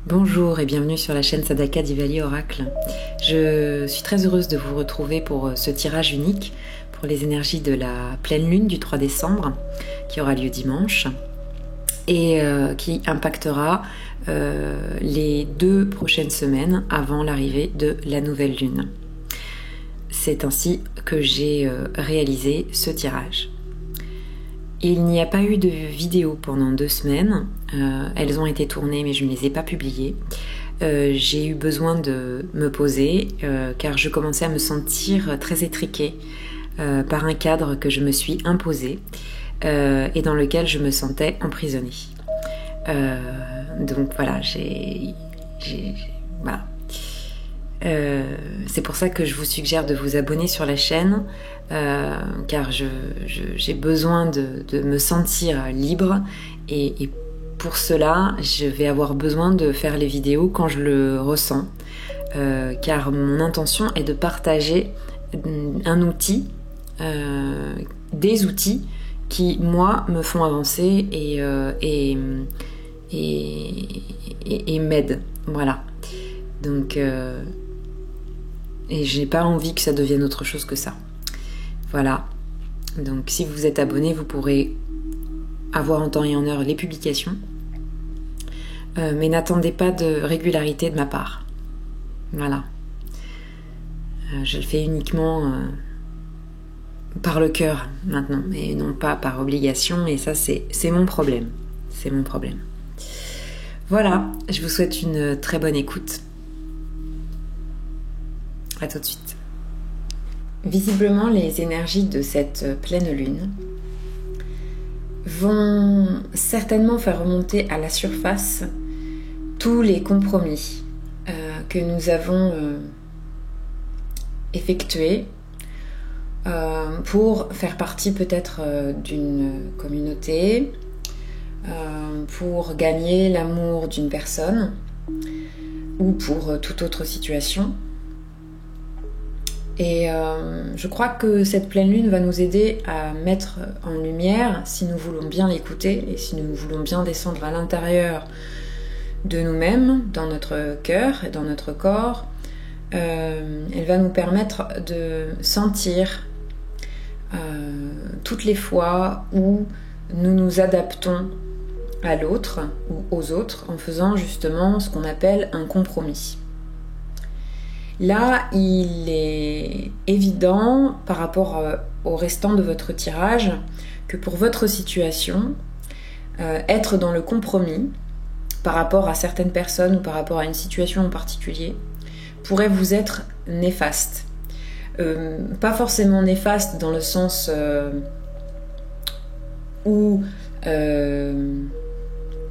Bonjour et bienvenue sur la chaîne Sadaka Diwali Oracle. Je suis très heureuse de vous retrouver pour ce tirage unique pour les énergies de la pleine lune du 3 décembre qui aura lieu dimanche et qui impactera les 2 prochaines semaines avant l'arrivée de la nouvelle lune. C'est ainsi que j'ai réalisé ce tirage. Il n'y a pas eu de vidéo pendant 2 semaines, elles ont été tournées mais je ne les ai pas publiées. J'ai eu besoin de me poser car je commençais à me sentir très étriquée par un cadre que je me suis imposé et dans lequel je me sentais emprisonnée. Donc voilà, voilà. C'est pour ça que je vous suggère de vous abonner sur la chaîne car j'ai besoin de me sentir libre et pour cela je vais avoir besoin de faire les vidéos quand je le ressens car mon intention est de partager un outil, des outils qui moi me font avancer et m'aident, voilà. Donc et j'ai pas envie que ça devienne autre chose que ça. Voilà. Donc si vous êtes abonné, vous pourrez avoir en temps et en heure les publications. Mais n'attendez pas de régularité de ma part. Voilà. Je le fais uniquement par le cœur maintenant, et non pas par obligation, et ça c'est mon problème. C'est mon problème. Voilà, je vous souhaite une très bonne écoute. À tout de suite. Visiblement, les énergies de cette pleine lune vont certainement faire remonter à la surface tous les compromis que nous avons effectués pour faire partie peut-être d'une communauté, pour gagner l'amour d'une personne ou pour toute autre situation. Et je crois que cette pleine lune va nous aider à mettre en lumière, si nous voulons bien l'écouter et si nous voulons bien descendre à l'intérieur de nous-mêmes, dans notre cœur et dans notre corps, elle va nous permettre de sentir toutes les fois où nous nous adaptons à l'autre ou aux autres en faisant justement ce qu'on appelle un compromis. Là, il est évident par rapport au restant de votre tirage que pour votre situation, être dans le compromis par rapport à certaines personnes ou par rapport à une situation en particulier pourrait vous être néfaste. Pas forcément néfaste dans le sens où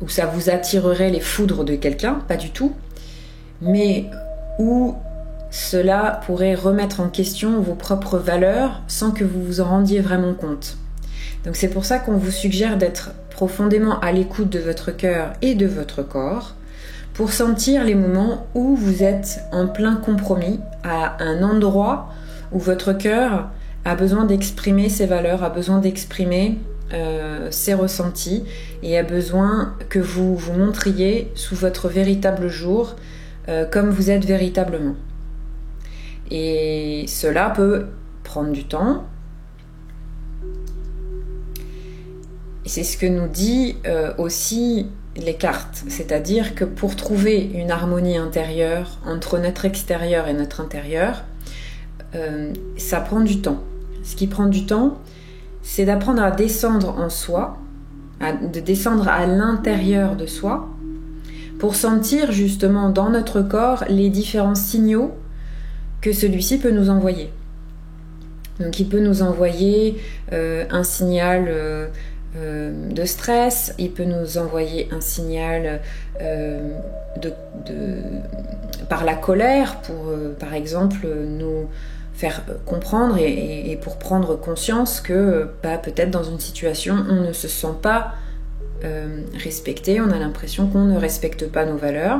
ça vous attirerait les foudres de quelqu'un, pas du tout, mais où cela pourrait remettre en question vos propres valeurs sans que vous vous en rendiez vraiment compte. Donc c'est pour ça qu'on vous suggère d'être profondément à l'écoute de votre cœur et de votre corps pour sentir les moments où vous êtes en plein compromis à un endroit où votre cœur a besoin d'exprimer ses valeurs, a besoin d'exprimer ses ressentis et a besoin que vous vous montriez sous votre véritable jour comme vous êtes véritablement. Et cela peut prendre du temps. Et c'est ce que nous dit aussi les cartes. C'est-à-dire que pour trouver une harmonie intérieure entre notre extérieur et notre intérieur, ça prend du temps. Ce qui prend du temps, c'est d'apprendre à descendre en soi, de descendre à l'intérieur de soi, pour sentir justement dans notre corps les différents signaux que celui-ci peut nous envoyer. Donc il peut nous envoyer un signal de stress, il peut nous envoyer un signal par la colère pour par exemple nous faire comprendre et pour prendre conscience que peut-être dans une situation on ne se sent pas respecté, on a l'impression qu'on ne respecte pas nos valeurs.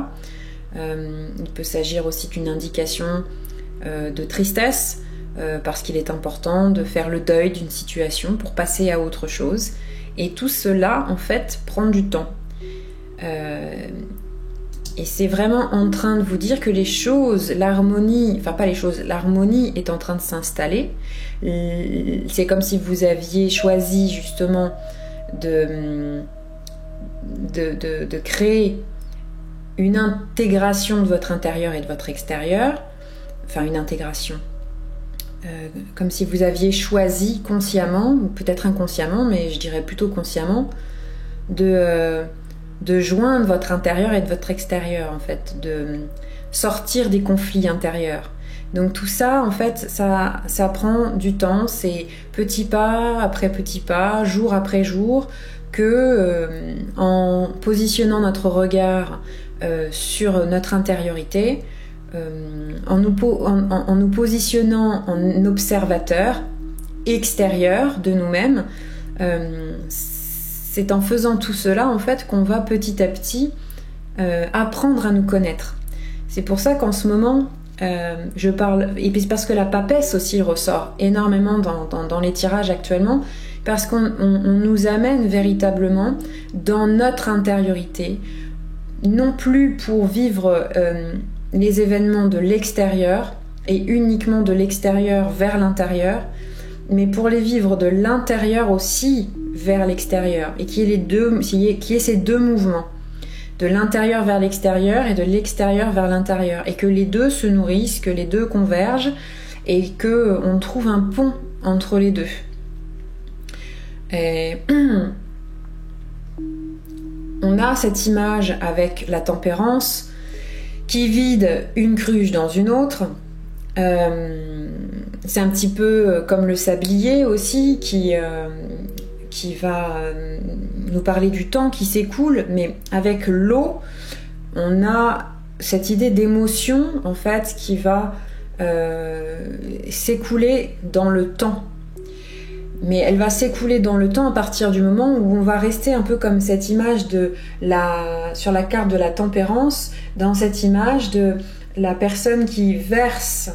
Il peut s'agir aussi d'une indication de tristesse parce qu'il est important de faire le deuil d'une situation pour passer à autre chose, et tout cela en fait prend du temps. Et c'est vraiment en train de vous dire que les choses, l'harmonie, enfin pas les choses, l'harmonie est en train de s'installer. C'est comme si vous aviez choisi justement de créer une intégration de votre intérieur et de votre extérieur. Enfin une intégration. Comme si vous aviez choisi consciemment, ou peut-être inconsciemment, mais je dirais plutôt consciemment, de joindre votre intérieur et de votre extérieur, en fait, de sortir des conflits intérieurs. Donc tout ça, en fait, ça prend du temps, c'est petit pas après petit pas, jour après jour, que en positionnant notre regard sur notre intériorité, en nous positionnant en observateur extérieur de nous-mêmes, c'est en faisant tout cela en fait qu'on va petit à petit apprendre à nous connaître. C'est pour ça qu'en ce moment je parle, et puis parce que la papesse aussi ressort énormément dans les tirages actuellement, parce qu'on nous amène véritablement dans notre intériorité, non plus pour vivre les événements de l'extérieur et uniquement de l'extérieur vers l'intérieur, mais pour les vivre de l'intérieur aussi vers l'extérieur, et qu'il y ait ces deux mouvements, de l'intérieur vers l'extérieur et de l'extérieur vers l'intérieur, et que les deux se nourrissent, que les deux convergent, et qu'on trouve un pont entre les deux. Et on a cette image avec la tempérance qui vide une cruche dans une autre. C'est un petit peu comme le sablier aussi qui va nous parler du temps qui s'écoule, mais avec l'eau, on a cette idée d'émotion en fait qui va s'écouler dans le temps. Mais elle va s'écouler dans le temps à partir du moment où on va rester un peu comme cette image sur la carte de la tempérance, dans cette image de la personne qui verse,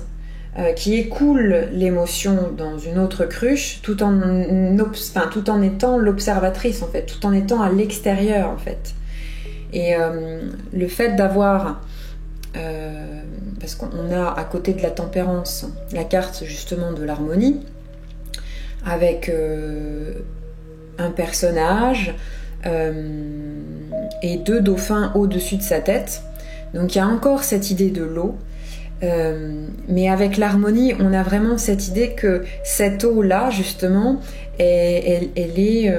qui écoule l'émotion dans une autre cruche, tout en étant l'observatrice en fait, tout en étant à l'extérieur en fait. Et le fait d'avoir, parce qu'on a à côté de la tempérance la carte justement de l'harmonie, avec un personnage et deux dauphins au-dessus de sa tête. Donc il y a encore cette idée de l'eau, mais avec l'harmonie, on a vraiment cette idée que cette eau-là, justement, elle est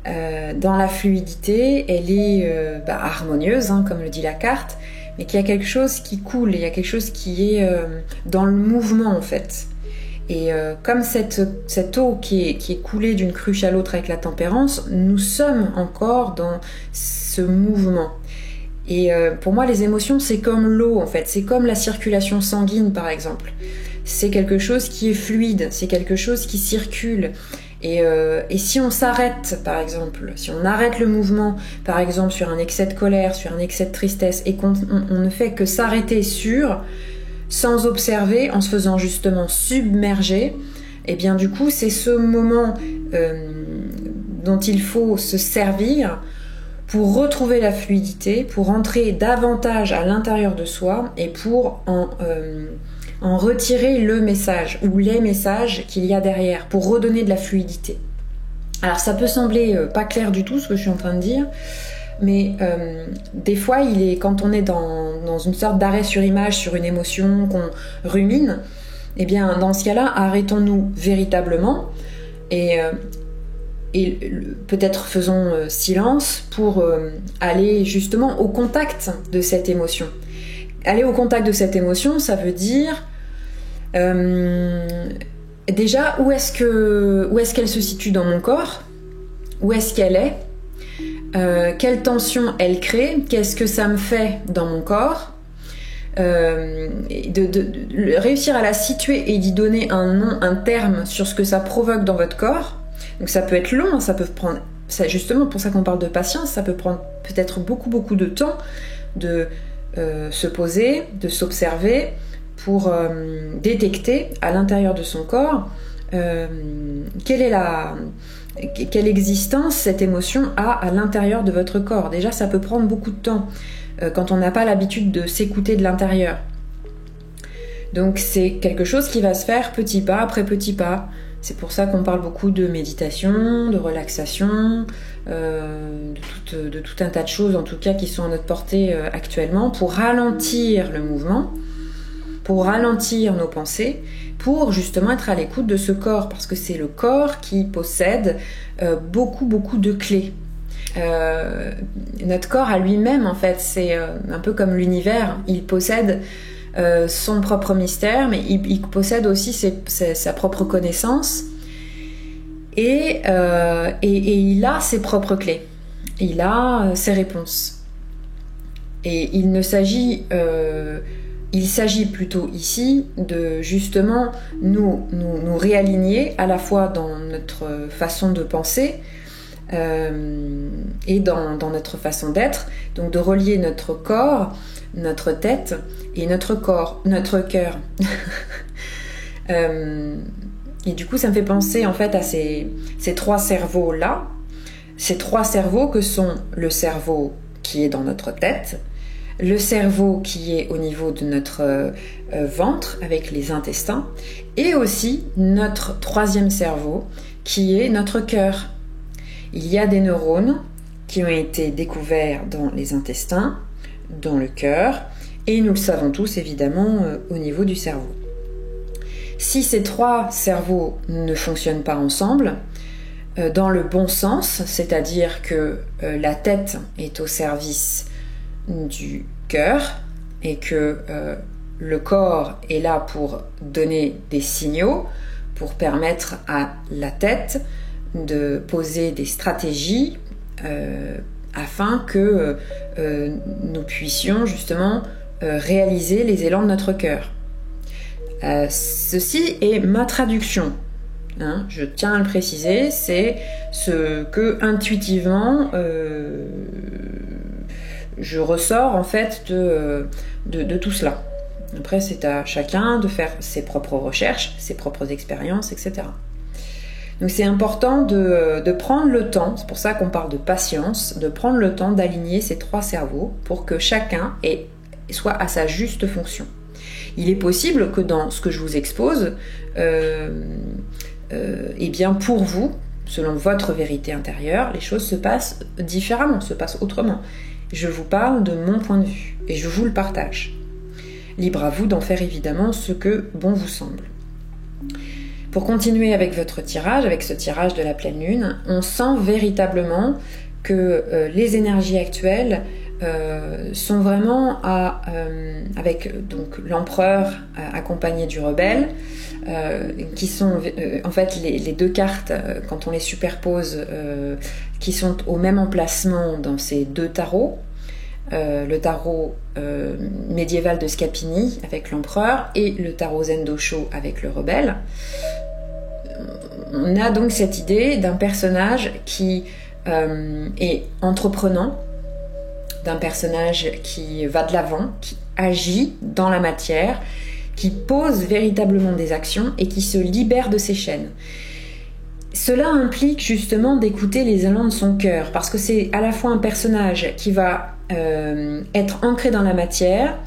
dans la fluidité, elle est harmonieuse, hein, comme le dit la carte, mais qu'il y a quelque chose qui coule, il y a quelque chose qui est dans le mouvement, en fait. Et comme cette eau qui est coulée d'une cruche à l'autre avec la tempérance, nous sommes encore dans ce mouvement. Et pour moi, les émotions, c'est comme l'eau, en fait. C'est comme la circulation sanguine, par exemple. C'est quelque chose qui est fluide, c'est quelque chose qui circule. Et si on s'arrête, par exemple, si on arrête le mouvement, par exemple, sur un excès de colère, sur un excès de tristesse, et qu'on ne fait que s'arrêter sans observer, en se faisant justement submerger, et bien du coup c'est ce moment dont il faut se servir pour retrouver la fluidité, pour entrer davantage à l'intérieur de soi et pour en retirer le message ou les messages qu'il y a derrière, pour redonner de la fluidité. Alors ça peut sembler pas clair du tout ce que je suis en train de dire, mais des fois, quand on est dans une sorte d'arrêt sur image sur une émotion qu'on rumine, eh bien, dans ce cas-là, arrêtons-nous véritablement et peut-être faisons silence pour aller justement au contact de cette émotion. Aller au contact de cette émotion, ça veut dire déjà où est-ce qu'elle se situe dans mon corps, où est-ce qu'elle est. Quelle tension elle crée, qu'est-ce que ça me fait dans mon corps, réussir à la situer et d'y donner un nom, un terme sur ce que ça provoque dans votre corps. Donc ça peut être long, ça peut prendre, justement pour ça qu'on parle de patience, ça peut prendre peut-être beaucoup de temps de se poser, de s'observer pour détecter à l'intérieur de son corps quelle existence cette émotion a à l'intérieur de votre corps. Déjà, ça peut prendre beaucoup de temps quand on n'a pas l'habitude de s'écouter de l'intérieur. Donc c'est quelque chose qui va se faire petit pas après petit pas. C'est pour ça qu'on parle beaucoup de méditation, de relaxation, de tout un tas de choses en tout cas qui sont à notre portée actuellement pour ralentir le mouvement, pour ralentir nos pensées, pour justement être à l'écoute de ce corps, parce que c'est le corps qui possède beaucoup de clés. Notre corps à lui-même, en fait, c'est un peu comme l'univers, il possède son propre mystère, mais il possède aussi sa propre connaissance et il a ses propres clés, il a ses réponses. Et il s'agit plutôt ici de justement nous réaligner à la fois dans notre façon de penser et dans notre façon d'être, donc de relier notre corps, notre tête et notre corps, notre cœur. Et du coup, ça me fait penser en fait à ces trois cerveaux-là, ces trois cerveaux que sont le cerveau qui est dans notre tête, le cerveau qui est au niveau de notre ventre avec les intestins, et aussi notre troisième cerveau qui est notre cœur. Il y a des neurones qui ont été découverts dans les intestins, dans le cœur, et nous le savons tous évidemment au niveau du cerveau. Si ces trois cerveaux ne fonctionnent pas ensemble, dans le bon sens, c'est-à-dire que la tête est au service du cœur et que le corps est là pour donner des signaux, pour permettre à la tête de poser des stratégies afin que nous puissions justement réaliser les élans de notre cœur. Ceci est ma traduction. Hein, je tiens à le préciser, c'est ce que intuitivement je ressors en fait de tout cela. Après, c'est à chacun de faire ses propres recherches, ses propres expériences, etc. Donc c'est important de prendre le temps, c'est pour ça qu'on parle de patience, de prendre le temps d'aligner ces trois cerveaux pour que chacun soit à sa juste fonction. Il est possible que dans ce que je vous expose, eh bien pour vous, selon votre vérité intérieure, les choses se passent différemment, se passent autrement. Je vous parle de mon point de vue et je vous le partage. Libre à vous d'en faire évidemment ce que bon vous semble. Pour continuer avec votre tirage, avec ce tirage de la pleine lune, on sent véritablement que les énergies actuelles sont vraiment avec donc l'empereur accompagné du rebelle, qui sont en fait les deux cartes, quand on les superpose, qui sont au même emplacement dans ces deux tarots. Le tarot médiéval de Scapini avec l'empereur et le tarot Zen d'Osho avec le rebelle. On a donc cette idée d'un personnage qui est entreprenant, d'un personnage qui va de l'avant, qui agit dans la matière, qui pose véritablement des actions et qui se libère de ses chaînes. Cela implique justement d'écouter les élans de son cœur, parce que c'est à la fois un personnage qui va être ancré dans la matière,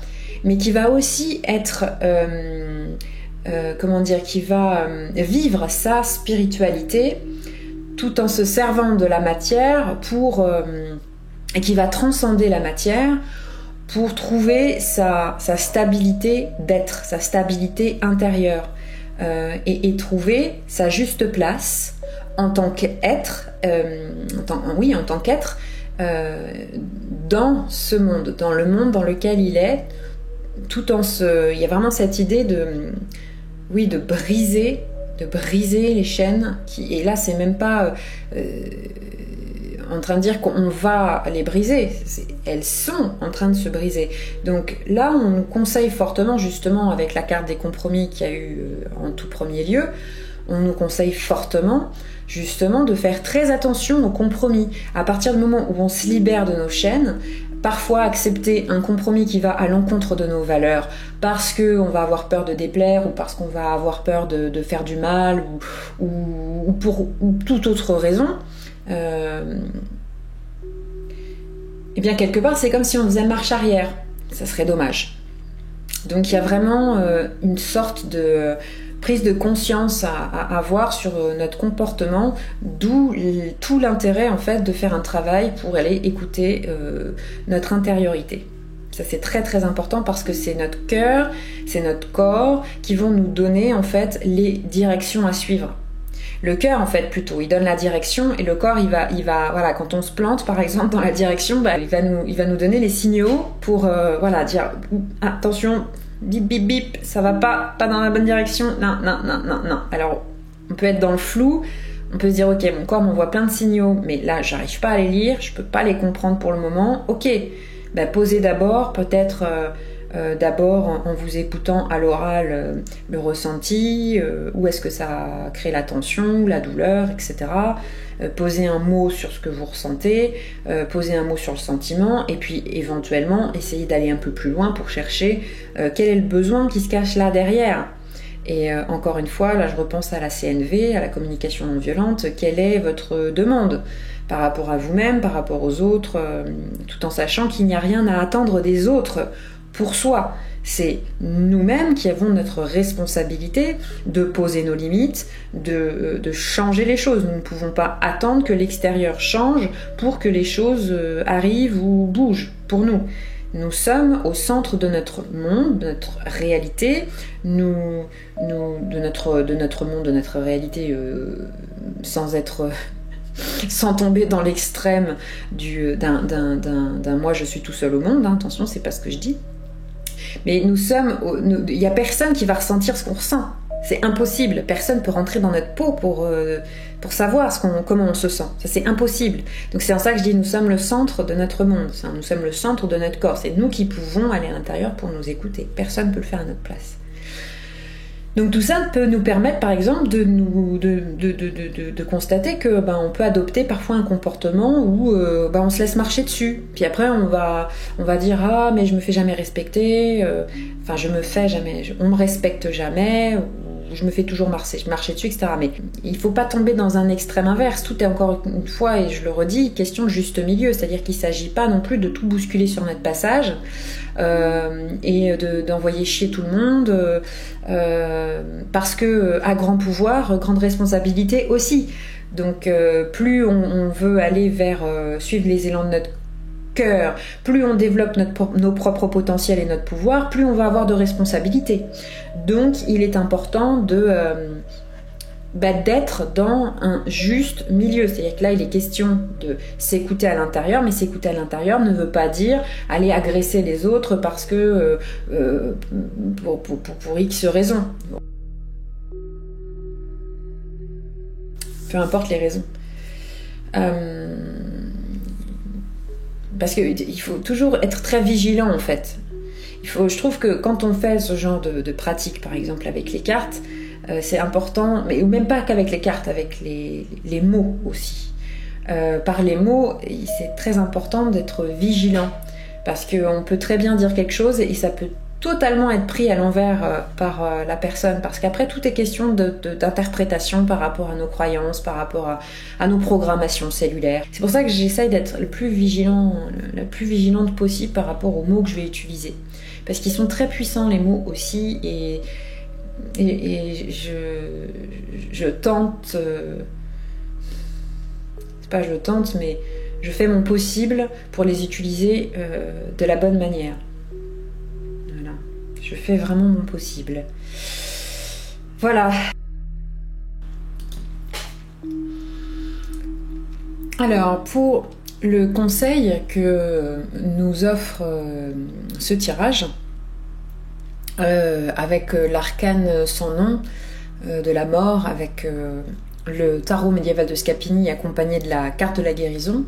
mais qui va aussi être, qui va vivre sa spiritualité tout en se servant de la matière et qui va transcender la matière pour trouver sa stabilité d'être, sa stabilité intérieure et trouver sa juste place en tant qu'être, en tant qu'être dans ce monde, dans le monde dans lequel il est, il y a vraiment cette idée de briser les chaînes et là c'est même pas en train de dire qu'on va les briser, elles sont en train de se briser. Donc là on nous conseille fortement, justement avec la carte des compromis qu'il y a eu en tout premier lieu, on nous conseille fortement justement de faire très attention aux compromis. À partir du moment où on se libère de nos chaînes, parfois accepter un compromis qui va à l'encontre de nos valeurs parce qu'on va avoir peur de déplaire ou parce qu'on va avoir peur de faire du mal ou pour toute autre raison, et bien quelque part c'est comme si on faisait marche arrière. Ça serait dommage. Donc il y a vraiment une sorte de prise de conscience à avoir sur notre comportement, d'où tout l'intérêt en fait de faire un travail pour aller écouter notre intériorité. Ça c'est très très important parce que c'est notre cœur, c'est notre corps qui vont nous donner en fait les directions à suivre. Le cœur en fait plutôt, il donne la direction et le corps il va voilà, quand on se plante par exemple dans la direction, il va nous donner les signaux pour voilà, dire attention, bip bip bip, ça va pas dans la bonne direction, non. Alors on peut être dans le flou, on peut se dire ok, mon corps m'envoie plein de signaux, mais là j'arrive pas à les lire, je peux pas les comprendre pour le moment, ok, posez d'abord peut-être d'abord en vous écoutant à l'oral le ressenti, où est-ce que ça crée la tension, la douleur, etc. Poser un mot sur ce que vous ressentez, poser un mot sur le sentiment, et puis éventuellement essayer d'aller un peu plus loin pour chercher quel est le besoin qui se cache là derrière. Et encore une fois, là je repense à la CNV, à la communication non violente, quelle est votre demande par rapport à vous-même, par rapport aux autres, tout en sachant qu'il n'y a rien à attendre des autres pour soi. C'est nous-mêmes qui avons notre responsabilité de poser nos limites, de changer les choses. Nous ne pouvons pas attendre que l'extérieur change pour que les choses arrivent ou bougent pour nous. Nous sommes au centre de notre monde, de notre réalité, de notre monde, de notre réalité, sans tomber dans l'extrême d'un moi je suis tout seul au monde, hein, attention, c'est pas ce que je dis. Mais il n'y a personne qui va ressentir ce qu'on ressent. C'est impossible. Personne ne peut rentrer dans notre peau pour savoir comment on se sent. Ça, c'est impossible. Donc c'est en ça que je dis, nous sommes le centre de notre monde. Nous sommes le centre de notre corps. C'est nous qui pouvons aller à l'intérieur pour nous écouter. Personne ne peut le faire à notre place. Donc tout ça peut nous permettre, par exemple, de constater que on peut adopter parfois un comportement où on se laisse marcher dessus. Puis après on va dire ah mais je me fais jamais respecter, on me respecte jamais, ou je me fais toujours marcher dessus, etc. Mais il faut pas tomber dans un extrême inverse. Tout est encore une fois, et je le redis, question de juste milieu, c'est-à-dire qu'il s'agit pas non plus de tout bousculer sur notre passage. Et d'envoyer chier tout le monde parce que à grand pouvoir, grande responsabilité aussi. Donc plus on veut aller vers suivre les élans de notre cœur, plus on développe nos propres potentiels et notre pouvoir, plus on va avoir de responsabilités. Donc il est important d'être dans un juste milieu. C'est-à-dire que là, il est question de s'écouter à l'intérieur, mais s'écouter à l'intérieur ne veut pas dire aller agresser les autres parce que pour X raisons. Peu importe les raisons. Parce qu'il faut toujours être très vigilant, en fait. Je trouve que quand on fait ce genre de pratique, par exemple avec les cartes, c'est important, mais ou même pas qu'avec les cartes, avec les mots aussi. Par les mots, c'est très important d'être vigilant, parce qu'on peut très bien dire quelque chose et ça peut totalement être pris à l'envers par la personne, parce qu'après tout est question d'interprétation par rapport à nos croyances, par rapport à nos programmations cellulaires. C'est pour ça que j'essaye d'être la plus vigilante possible par rapport aux mots que je vais utiliser, parce qu'ils sont très puissants les mots aussi, et je tente, c'est pas je tente, mais je fais mon possible pour les utiliser de la bonne manière. Voilà, je fais vraiment mon possible. Voilà. Alors, pour le conseil que nous offre ce tirage, avec l'arcane sans nom de la mort, avec le tarot médiéval de Scapini accompagné de la carte de la guérison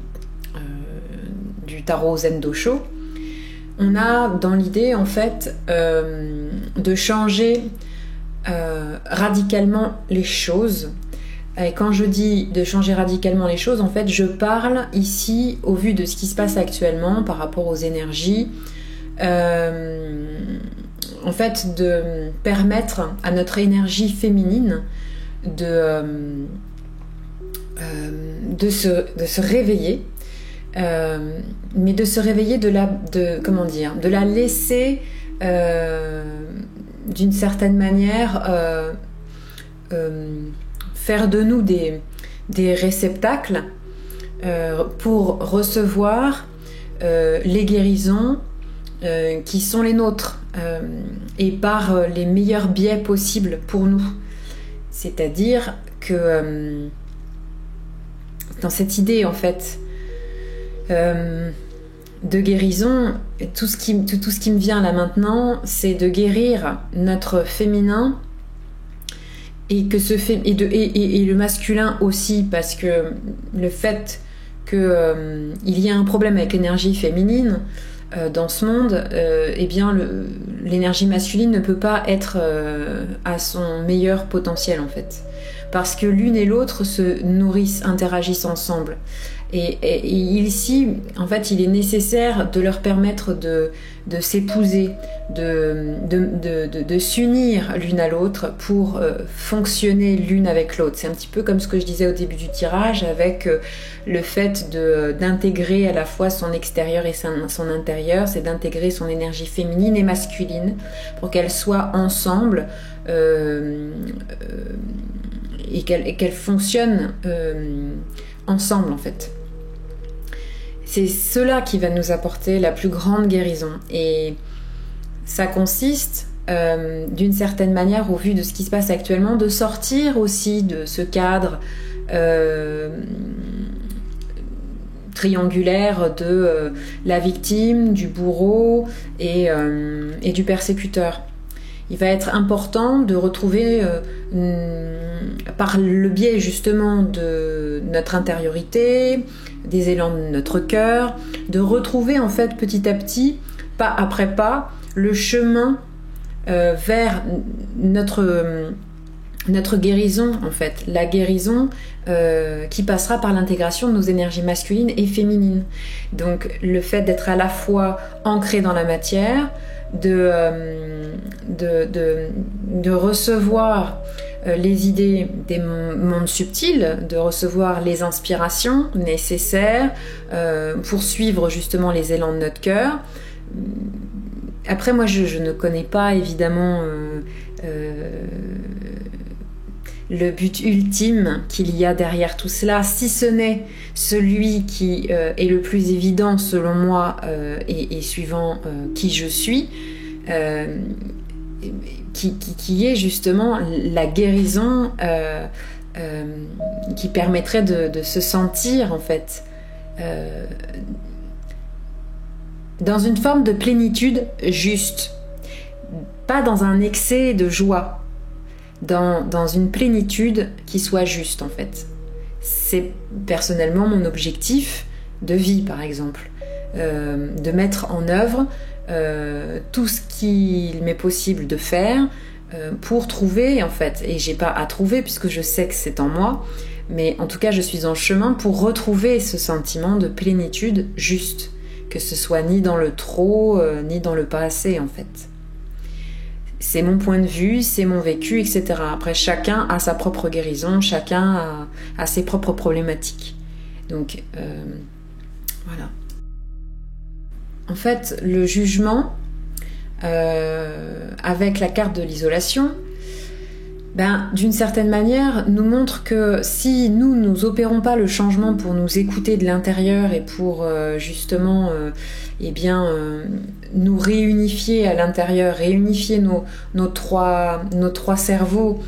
du tarot Zen Dosho, on a dans l'idée en fait de changer radicalement les choses Et quand je dis de changer radicalement les choses, en fait, je parle ici, au vu de ce qui se passe actuellement par rapport aux énergies, en fait, de permettre à notre énergie féminine de se réveiller, mais de se réveiller de la laisser d'une certaine manière faire de nous des réceptacles pour recevoir les guérisons qui sont les nôtres et par les meilleurs biais possibles pour nous. C'est-à-dire que dans cette idée en fait de guérison, tout ce qui me vient là maintenant, c'est de guérir notre féminin et le masculin aussi, parce que le fait qu'il y a un problème avec l'énergie féminine dans ce monde, eh bien l'énergie masculine ne peut pas être à son meilleur potentiel en fait, parce que l'une et l'autre se nourrissent, interagissent ensemble. Et ici, en fait, il est nécessaire de leur permettre de s'épouser, de s'unir l'une à l'autre pour fonctionner l'une avec l'autre. C'est un petit peu comme ce que je disais au début du tirage, avec le fait d'intégrer à la fois son extérieur et son intérieur, c'est d'intégrer son énergie féminine et masculine pour qu'elles soient ensemble et qu'elles fonctionnent ensemble en fait. C'est cela qui va nous apporter la plus grande guérison, et ça consiste d'une certaine manière, au vu de ce qui se passe actuellement, de sortir aussi de ce cadre triangulaire de la victime, du bourreau et du persécuteur. Il va être important de retrouver, par le biais justement de notre intériorité, des élans de notre cœur, de retrouver en fait petit à petit, pas après pas, le chemin vers notre guérison en fait, la guérison qui passera par l'intégration de nos énergies masculines et féminines. Donc le fait d'être à la fois ancré dans la matière, de recevoir les idées des mondes subtils, de recevoir les inspirations nécessaires pour suivre justement les élans de notre cœur. Après, moi, je ne connais pas évidemment le but ultime qu'il y a derrière tout cela, si ce n'est celui qui est le plus évident selon moi et suivant qui je suis, qui est justement la guérison qui permettrait de se sentir en fait dans une forme de plénitude juste, pas dans un excès de joie, dans une plénitude qui soit juste en fait. C'est personnellement mon objectif de vie par exemple, de mettre en œuvre tout ce qu'il m'est possible de faire pour trouver en fait, et j'ai pas à trouver puisque je sais que c'est en moi, mais en tout cas je suis en chemin pour retrouver ce sentiment de plénitude juste, que ce soit ni dans le trop ni dans le pas assez en fait. C'est mon point de vue, c'est mon vécu, etc. Après, chacun a sa propre guérison, chacun a ses propres problématiques. Donc, voilà. En fait, le jugement, avec la carte de l'isolation, d'une certaine manière, nous montre que si nous opérons pas le changement pour nous écouter de l'intérieur et pour justement nous réunifier à l'intérieur, réunifier nos trois cerveaux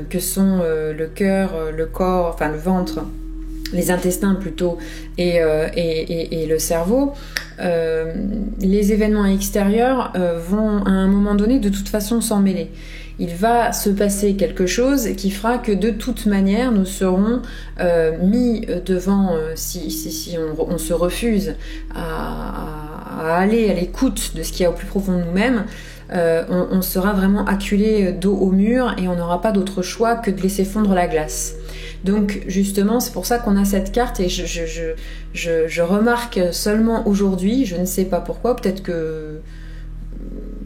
que sont le cœur, le corps, enfin le ventre, les intestins plutôt, et le cerveau, les événements extérieurs vont à un moment donné de toute façon s'en mêler. Il va se passer quelque chose qui fera que de toute manière nous serons mis devant, si on se refuse à aller à l'écoute de ce qu'il y a au plus profond de nous-mêmes, on sera vraiment acculé dos au mur et on n'aura pas d'autre choix que de laisser fondre la glace. Donc justement, c'est pour ça qu'on a cette carte et je remarque seulement aujourd'hui, je ne sais pas pourquoi, peut-être que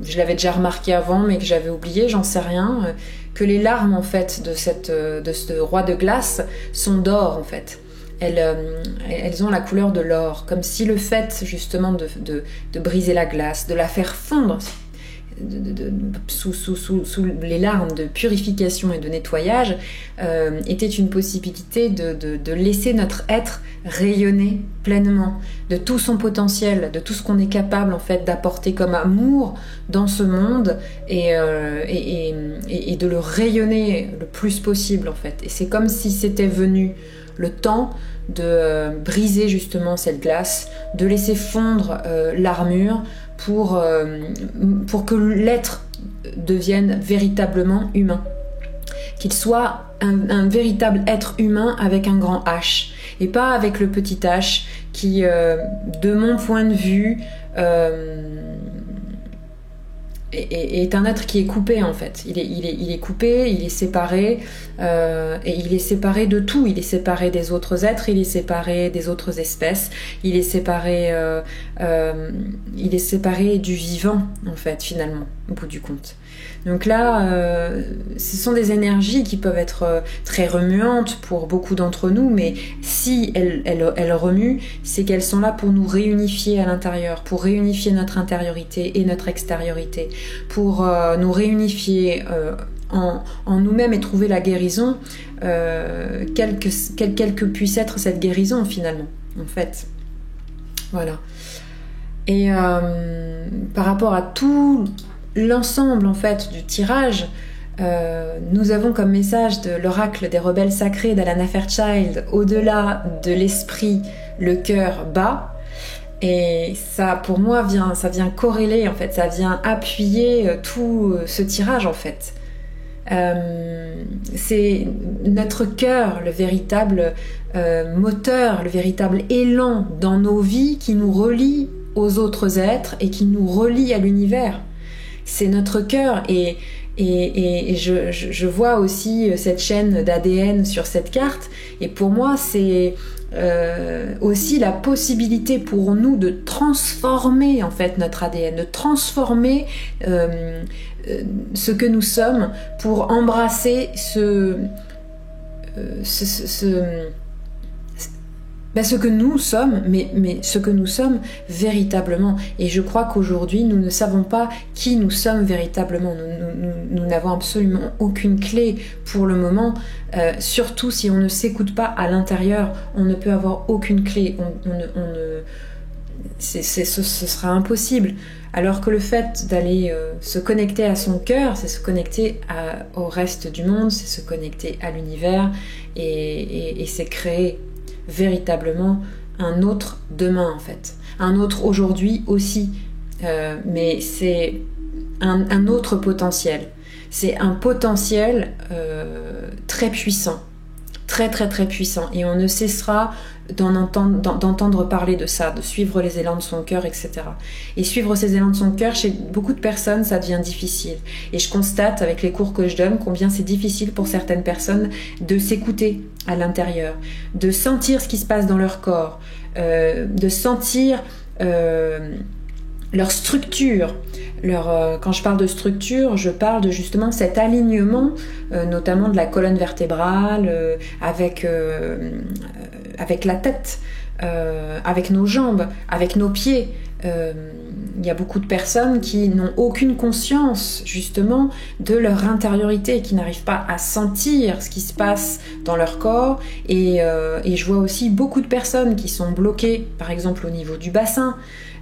je l'avais déjà remarqué avant mais que j'avais oublié, j'en sais rien, que les larmes en fait de ce roi de glace sont d'or en fait. Elles ont la couleur de l'or, comme si le fait justement de briser la glace, de la faire fondre sous les larmes de purification et de nettoyage, était une possibilité de laisser notre être rayonner pleinement de tout son potentiel, de tout ce qu'on est capable en fait d'apporter comme amour dans ce monde et de le rayonner le plus possible en fait. Et c'est comme si c'était venu le temps de briser justement cette glace, de laisser fondre l'armure pour que l'être devienne véritablement humain. Qu'il soit un véritable être humain avec un grand H et pas avec le petit H qui, de mon point de vue, est un être qui est coupé en fait. Il est coupé, il est séparé, et il est séparé de tout. Il est séparé des autres êtres, il est séparé des autres espèces, il est séparé du vivant en fait finalement au bout du compte. Donc là, ce sont des énergies qui peuvent être très remuantes pour beaucoup d'entre nous, mais si elles remuent, c'est qu'elles sont là pour nous réunifier à l'intérieur, pour réunifier notre intériorité et notre extériorité, pour nous réunifier en nous-mêmes et trouver la guérison, quelle que puisse être cette guérison finalement, en fait. Voilà. Et par rapport à tout l'ensemble en fait du tirage, nous avons comme message de l'oracle des rebelles sacrés d'Alana Fairchild: au-delà de l'esprit, le cœur bat. Et ça, pour moi, ça vient corréler en fait, ça vient appuyer tout ce tirage en fait. C'est notre cœur, le véritable moteur, le véritable élan dans nos vies qui nous relie aux autres êtres et qui nous relie à l'univers. C'est notre cœur et je vois aussi cette chaîne d'ADN sur cette carte, et pour moi c'est aussi la possibilité pour nous de transformer en fait notre ADN, de transformer ce que nous sommes pour embrasser ce que nous sommes, mais ce que nous sommes véritablement. Et je crois qu'aujourd'hui, nous ne savons pas qui nous sommes véritablement. Nous n'avons absolument aucune clé pour le moment. Surtout si on ne s'écoute pas à l'intérieur, on ne peut avoir aucune clé. Ce sera impossible. Alors que le fait d'aller se connecter à son cœur, c'est se connecter au reste du monde, c'est se connecter à l'univers et c'est créer véritablement un autre demain en fait, un autre aujourd'hui aussi, mais c'est un autre potentiel, c'est un potentiel très puissant, très très très puissant, et on ne cessera d'entendre parler de ça, de suivre les élans de son cœur, etc. Et suivre ces élans de son cœur, chez beaucoup de personnes, ça devient difficile. Et je constate avec les cours que je donne combien c'est difficile pour certaines personnes de s'écouter à l'intérieur, de sentir ce qui se passe dans leur corps, de sentir leur structure. Quand je parle de structure, je parle de justement cet alignement, notamment de la colonne vertébrale, avec la tête, avec nos jambes, avec nos pieds. Il y a beaucoup de personnes qui n'ont aucune conscience justement de leur intériorité, qui n'arrivent pas à sentir ce qui se passe dans leur corps, et je vois aussi beaucoup de personnes qui sont bloquées par exemple au niveau du bassin,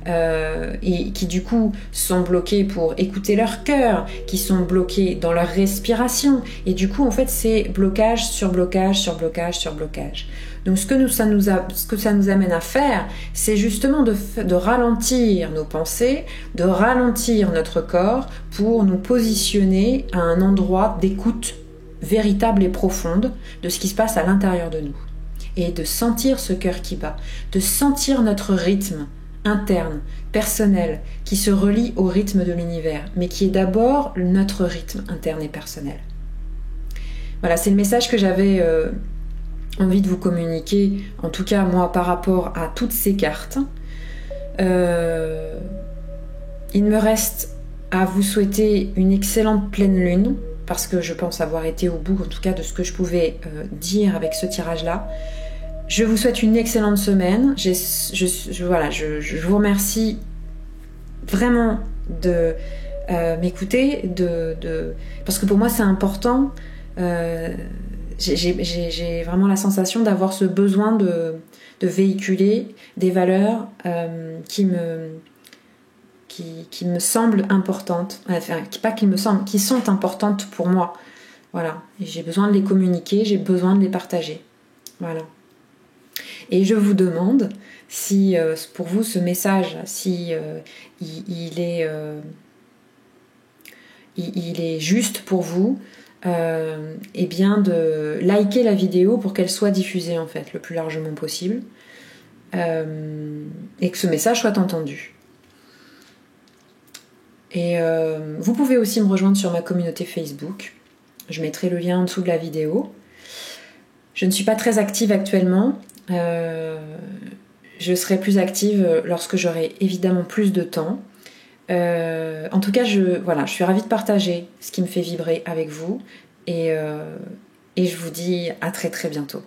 et qui du coup sont bloqués pour écouter leur cœur, qui sont bloqués dans leur respiration, et du coup en fait c'est blocage sur blocage sur blocage sur blocage. Donc ce que ça nous amène à faire, c'est justement de ralentir nos pensées, de ralentir notre corps pour nous positionner à un endroit d'écoute véritable et profonde de ce qui se passe à l'intérieur de nous, et de sentir ce cœur qui bat, de sentir notre rythme interne, personnel, qui se relie au rythme de l'univers, mais qui est d'abord notre rythme interne et personnel. Voilà, c'est le message que j'avais envie de vous communiquer, en tout cas moi par rapport à toutes ces cartes. Il me reste à vous souhaiter une excellente pleine lune, parce que je pense avoir été au bout en tout cas de ce que je pouvais dire avec ce tirage-là. Je vous souhaite une excellente semaine. Je vous remercie vraiment de m'écouter, parce que pour moi c'est important. J'ai vraiment la sensation d'avoir ce besoin de véhiculer des valeurs qui me semblent importantes, enfin pas qui me semblent, qui sont importantes pour moi. Voilà, et j'ai besoin de les communiquer, j'ai besoin de les partager. Voilà. Et je vous demande si pour vous ce message, si il est juste pour vous, et bien de liker la vidéo pour qu'elle soit diffusée en fait le plus largement possible, et que ce message soit entendu. Et vous pouvez aussi me rejoindre sur ma communauté Facebook. Je mettrai le lien en dessous de la vidéo. Je ne suis pas très active actuellement. Je serai plus active lorsque j'aurai évidemment plus de temps. En tout cas, je suis ravie de partager ce qui me fait vibrer avec vous. Et je vous dis à très très bientôt.